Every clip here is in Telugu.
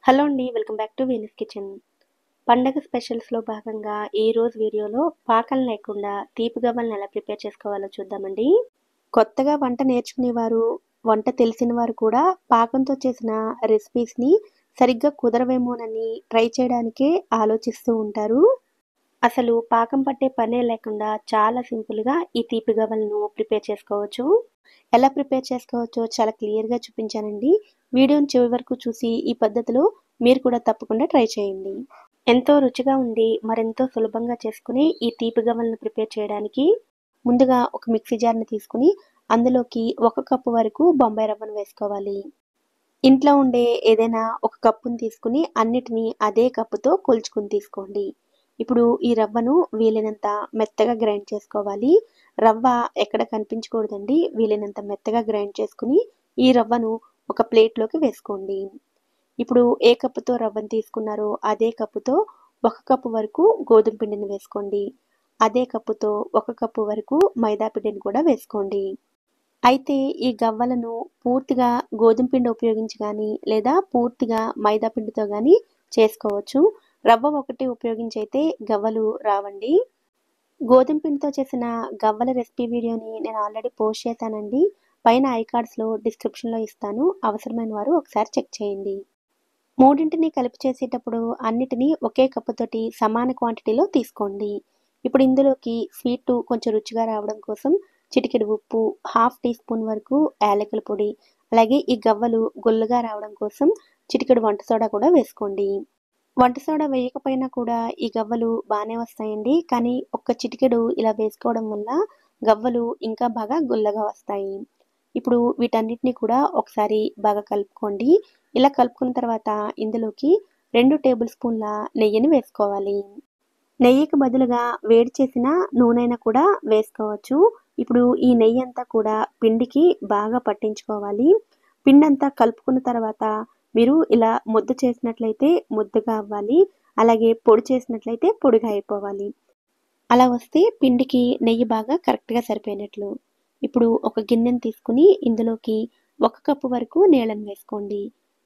హలో అండి. Welcome back to Venus kitchen. పండగ స్పెషల్స్‌లో భాగంగా ఈరోజు వీడియోలో పాకం లేకుండా తీపి గవ్వలను ఎలా ప్రిపేర్ చేసుకోవాలో చూద్దామండి. కొత్తగా వంట నేర్చుకునేవారు, వంట తెలిసిన వారు కూడా పాకంతో చేసిన రెసిపీస్‌ని సరిగ్గా కుదరవేమోనని ట్రై చేయడానికే ఆలోచిస్తూ ఉంటారు. అసలు పాకం పట్టే పనే లేకుండా చాలా సింపుల్‌గా ఈ తీపి గవ్వలను ప్రిపేర్ చేసుకోవచ్చు. ఎలా ప్రిపేర్ చేసుకోవచ్చో చాలా క్లియర్‌గా చూపించానండి. వీడియోని చివరి వరకు చూసి ఈ పద్ధతిలో మీరు కూడా తప్పకుండా ట్రై చేయండి. ఎంతో రుచిగా ఉండి మరెంతో సులభంగా చేసుకునే ఈ తీపి గవ్వలను ప్రిపేర్ చేయడానికి ముందుగా ఒక మిక్సీ జార్‌ని తీసుకొని అందులోకి 1 కప్పు వరకు బొంబాయి రవ్వను వేసుకోవాలి. ఇంట్లో ఉండే ఏదైనా ఒక కప్పుని తీసుకుని అన్నిటిని అదే కప్పుతో కొలుచుకొని తీసుకోండి. ఇప్పుడు ఈ రవ్వను వీలైనంత మెత్తగా గ్రైండ్ చేసుకోవాలి. రవ్వ ఎక్కడ కనిపించకూడదండి. వీలైనంత మెత్తగా గ్రైండ్ చేసుకుని ఈ రవ్వను ఒక ప్లేట్‌లోకి వేసుకోండి. ఇప్పుడు ఏ కప్పుతో రవ్వను తీసుకున్నారో అదే కప్పుతో 1 కప్పు వరకు గోధుమ పిండిని వేసుకోండి. అదే కప్పుతో 1 కప్పు వరకు మైదా పిండిని కూడా వేసుకోండి. అయితే ఈ గవ్వలను పూర్తిగా గోధుమ పిండి ఉపయోగించి గానీ, లేదా పూర్తిగా మైదా పిండితో గానీ చేసుకోవచ్చు. రవ్వ ఒకటి ఉపయోగించి అయితే గవ్వలు రావండి. గోధుమ పిండితో చేసిన గవ్వల రెసిపీ వీడియోని నేను ఆల్రెడీ పోస్ట్ చేశానండి. పైన ఐ కార్డ్స్‌లో, డిస్క్రిప్షన్‌లో ఇస్తాను. అవసరమైన వారు ఒకసారి చెక్ చేయండి. మూడింటిని కలిపి చేసేటప్పుడు అన్నిటిని ఒకే కప్పుతోటి సమాన క్వాంటిటీలో తీసుకోండి. ఇప్పుడు ఇందులోకి స్వీటు కొంచెం రుచిగా రావడం కోసం చిటికెడు ఉప్పు, హాఫ్ టీ స్పూన్ వరకు యాలకుల పొడి, అలాగే ఈ గవ్వలు గుల్లగా రావడం కోసం చిటికెడు వంట సోడా కూడా వేసుకోండి. వంట సోడా వేయకపోయినా కూడా ఈ గవ్వలు బానే వస్తాయండి. కానీ ఒక్క చిటికెడు ఇలా వేసుకోవడం వల్ల గవ్వలు ఇంకా బాగా గుల్లగా వస్తాయి. ఇప్పుడు వీటన్నిటిని కూడా ఒకసారి బాగా కలుపుకోండి. ఇలా కలుపుకున్న తర్వాత ఇందులోకి 2 టేబుల్ స్పూన్ల నెయ్యిని వేసుకోవాలి. నెయ్యికి బదులుగా వేడి చేసిన నూనెైనా కూడా వేసుకోవచ్చు. ఇప్పుడు ఈ నెయ్యంతా కూడా పిండికి బాగా పట్టించుకోవాలి. పిండంతా కలుపుకున్న తర్వాత మీరు ఇలా ముద్ద చేసినట్లయితే ముద్దగా అవ్వాలి. అలాగే పొడి చేసినట్లయితే పొడిగా అయిపోవాలి. అలా వస్తే పిండికి నెయ్యి బాగా కరెక్ట్‌గా సరిపోయినట్లు. ఇప్పుడు ఒక గిన్నెని తీసుకొని ఇందులోకి 1 కప్పు వరకు నీళ్ళని వేసుకోండి.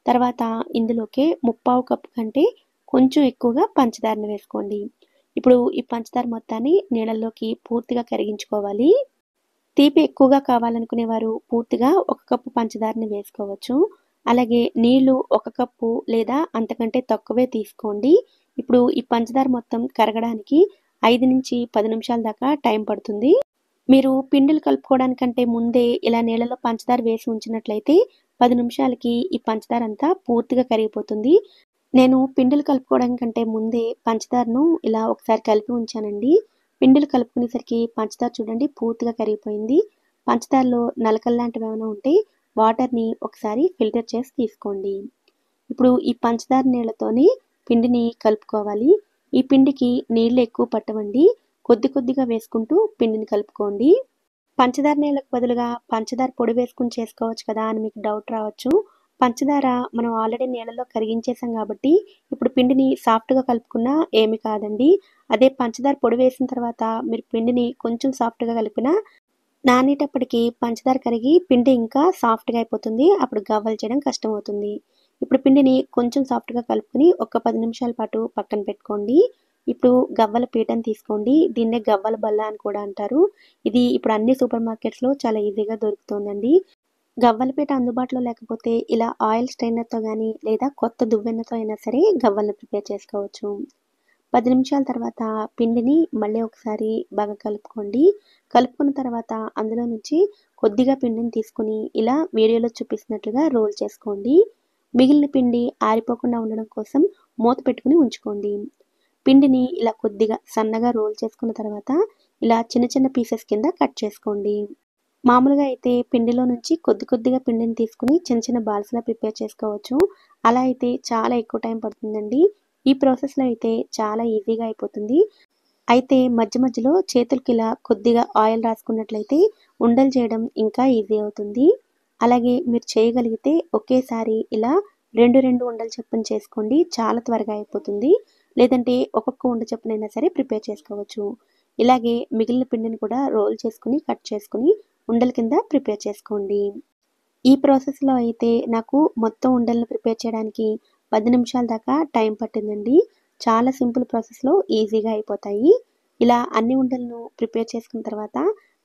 తర్వాత ఇందులోకే 3/4 కప్పు కంటే కొంచెం ఎక్కువగా పంచదారని వేసుకోండి. ఇప్పుడు ఈ పంచదార మొత్తాన్ని నీళ్ళల్లోకి పూర్తిగా కరిగించుకోవాలి. తీపి ఎక్కువగా కావాలనుకునేవారు పూర్తిగా 1 కప్పు పంచదారని వేసుకోవచ్చు. అలాగే నీళ్లు 1 కప్పు లేదా అంతకంటే తక్కువే తీసుకోండి. ఇప్పుడు ఈ పంచదార మొత్తం కరగడానికి 5-10 నిమిషాల దాకా టైం పడుతుంది. మీరు పిండిలు కలుపుకోవడానికంటే ముందే ఇలా నీళ్ళలో పంచదార వేసి ఉంచినట్లయితే 10 నిమిషాలకి ఈ పంచదార అంతా పూర్తిగా కరిగిపోతుంది. నేను పిండిలు కలుపుకోవడానికంటే ముందే పంచదారను ఇలా ఒకసారి కలిపి ఉంచానండి. పిండిలు కలుపుకునేసరికి పంచదార చూడండి పూర్తిగా కరిగిపోయింది. పంచదారలో నలకల్లాంటివి ఏమైనా ఉంటే వాటర్‌ని ఒకసారి ఫిల్టర్ చేసి తీసుకోండి. ఇప్పుడు ఈ పంచదార నీళ్ళతోని పిండిని కలుపుకోవాలి. ఈ పిండికి నీళ్లు ఎక్కువ పట్టవండి. కొద్ది కొద్దిగా వేసుకుంటూ పిండిని కలుపుకోండి. పంచదార నీళ్ళకు బదులుగా పంచదార పొడి వేసుకొని చేసుకోవచ్చు కదా అని మీకు డౌట్ రావచ్చు. పంచదార మనం ఆల్రెడీ నీళ్ళలో కరిగించేసాం కాబట్టి ఇప్పుడు పిండిని సాఫ్ట్‌గా కలుపుకున్నా ఏమి కాదండి. అదే పంచదార పొడి వేసిన తర్వాత మీరు పిండిని కొంచెం సాఫ్ట్‌గా కలిపినా నానేటప్పటికి పంచదార కరిగి పిండి ఇంకా సాఫ్ట్‌గా అయిపోతుంది. అప్పుడు గవ్వలు చేయడం కష్టమవుతుంది. ఇప్పుడు పిండిని కొంచెం సాఫ్ట్‌గా కలుపుకొని ఒక 10 నిమిషాల పాటు పక్కన పెట్టుకోండి. ఇప్పుడు గవ్వల పీటని తీసుకోండి. దీన్నే గవ్వల బల్ల అని కూడా అంటారు. ఇది ఇప్పుడు అన్ని సూపర్ మార్కెట్స్‌లో చాలా ఈజీగా దొరుకుతోందండి. గవ్వల పీట అందుబాటులో లేకపోతే ఇలా ఆయిల్ స్ట్రైనర్‌తో గానీ లేదా కొత్త దువ్వెనతో అయినా సరే గవ్వలను ప్రిపేర్ చేసుకోవచ్చు. 10 నిమిషాల తర్వాత పిండిని మళ్ళీ ఒకసారి బాగా కలుపుకోండి. కలుపుకున్న తర్వాత అందులో నుంచి కొద్దిగా పిండిని తీసుకొని ఇలా వీడియోలో చూపిస్తున్నట్లుగా రోల్ చేసుకోండి. మిగిలిన పిండి ఆరిపోకుండా ఉండడం కోసం మూత పెట్టుకొని ఉంచుకోండి. పిండిని ఇలా కొద్దిగా సన్నగా రోల్ చేసుకున్న తర్వాత ఇలా చిన్న చిన్న పీసెస్ కింద కట్ చేసుకోండి. మామూలుగా అయితే పిండిలో నుంచి కొద్ది కొద్దిగా పిండిని తీసుకొని చిన్న చిన్న బాల్స్‌లా ప్రిపేర్ చేసుకోవచ్చు. అలా అయితే చాలా ఎక్కువ టైం పడుతుందండి. ఈ ప్రాసెస్‌లో అయితే చాలా ఈజీగా అయిపోతుంది. అయితే మధ్య మధ్యలో చేతులకిలా కొద్దిగా ఆయిల్ రాసుకున్నట్లయితే ఉండలు చేయడం ఇంకా ఈజీ అవుతుంది. అలాగే మీరు చేయగలిగితే ఒకేసారి ఇలా 2 ఉండలు చొప్పున చేసుకోండి. చాలా త్వరగా అయిపోతుంది. లేదంటే ఒక్కొక్క ఉండ చొప్పునైనా సరే ప్రిపేర్ చేసుకోవచ్చు. ఇలాగే మిగిలిన పిండిని కూడా రోల్ చేసుకొని, కట్ చేసుకొని ఉండల కింద ప్రిపేర్ చేసుకోండి. ఈ ప్రాసెస్‌లో అయితే నాకు మొత్తం ఉండలను ప్రిపేర్ చేయడానికి 10 నిమిషాల దాకా టైం పట్టిందండి. చాలా సింపుల్ ప్రాసెస్‌లో ఈజీగా అయిపోతాయి. ఇలా అన్ని ఉండలను ప్రిపేర్ చేసుకున్న తర్వాత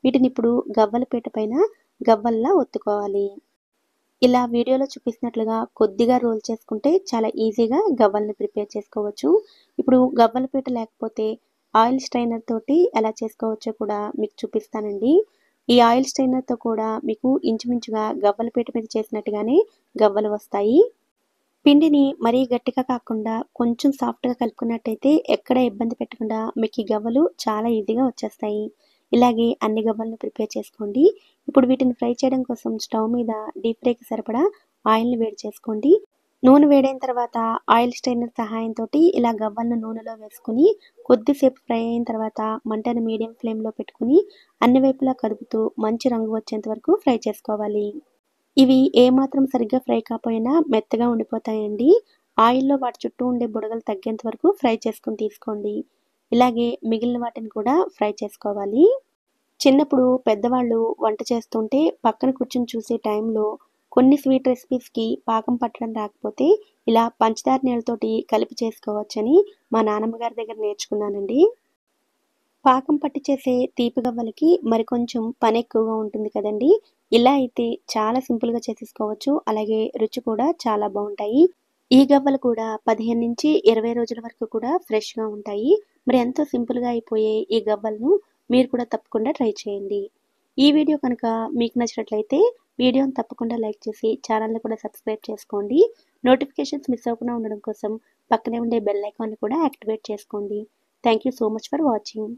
వీటిని ఇప్పుడు గవ్వల పీట పైన గవ్వల్లా ఒత్తుకోవాలి. ఇలా వీడియోలో చూపిస్తున్నట్లుగా కొద్దిగా రోల్ చేసుకుంటే చాలా ఈజీగా గవ్వల్ని ప్రిపేర్ చేసుకోవచ్చు. ఇప్పుడు గవ్వల పీట లేకపోతే ఆయిల్ స్ట్రైనర్ తోటి ఎలా చేసుకోవచ్చో కూడా మీకు చూపిస్తానండి. ఈ ఆయిల్ స్ట్రైనర్‌తో కూడా మీకు ఇంచుమించుగా గవ్వల పీట మీద చేసినట్టుగానే గవ్వలు వస్తాయి. పిండిని మరీ గట్టిగా కాకుండా కొంచెం సాఫ్ట్‌గా కలుపుకున్నట్టయితే ఎక్కడ ఇబ్బంది పెట్టకుండా మీకు ఈ గవ్వలు చాలా ఈజీగా వచ్చేస్తాయి. ఇలాగే అన్ని గవ్వలను ప్రిపేర్ చేసుకోండి. ఇప్పుడు వీటిని ఫ్రై చేయడం కోసం స్టవ్ మీద డీప్ ఫ్రైకి సరిపడా ఆయిల్‌ని వేడి చేసుకోండి. నూనె వేడైన తర్వాత ఆయిల్ స్ట్రైనర్ సహాయంతోటి ఇలా గవ్వలను నూనెలో వేసుకొని కొద్దిసేపు ఫ్రై అయిన తర్వాత మంటను మీడియం ఫ్లేమ్‌లో పెట్టుకొని అన్ని వైపులా కలుపుతూ మంచి రంగు వచ్చేంత వరకు ఫ్రై చేసుకోవాలి. ఇవి ఏమాత్రం సరిగ్గా ఫ్రై కాపోయినా మెత్తగా ఉండిపోతాయండి. ఆయిల్‌లో వాటి చుట్టూ ఉండే బుడగలు తగ్గేంత వరకు ఫ్రై చేసుకొని తీసుకోండి. ఇలాగే మిగిలిన వాటిని కూడా ఫ్రై చేసుకోవాలి. చిన్నప్పుడు పెద్దవాళ్ళు వంట చేస్తుంటే పక్కన కూర్చొని చూసే టైంలో కొన్ని స్వీట్ రెసిపీస్‌కి పాకం పట్టడం రాకపోతే ఇలా పంచదార నీళ్ళతోటి కలిపి చేసుకోవచ్చని మా నానమ్మ గారి దగ్గర నేర్చుకున్నానండి. పాకం పట్టి చేసే తీపి గవ్వలకి మరికొంచెం పనెక్కువగా ఉంటుంది కదండీ! ఇలా అయితే చాలా సింపుల్‌గా చేసేసుకోవచ్చు. అలాగే రుచి కూడా చాలా బావుంటాయి. ఈ గవ్వలు కూడా 15-20 రోజుల వరకు కూడా ఫ్రెష్‌గా ఉంటాయి. మరి ఎంతో సింపుల్‌గా అయిపోయే ఈ గవ్వలను మీరు కూడా తప్పకుండా ట్రై చేయండి. ఈ వీడియో కనుక మీకు నచ్చినట్లయితే వీడియోని తప్పకుండా లైక్ చేసి ఛానెల్‌ని కూడా సబ్స్క్రైబ్ చేసుకోండి. నోటిఫికేషన్స్ మిస్ అవ్వకుండా ఉండడం కోసం పక్కనే ఉండే బెల్ ఐకాన్‌ని కూడా యాక్టివేట్ చేసుకోండి. Thank you so much for watching.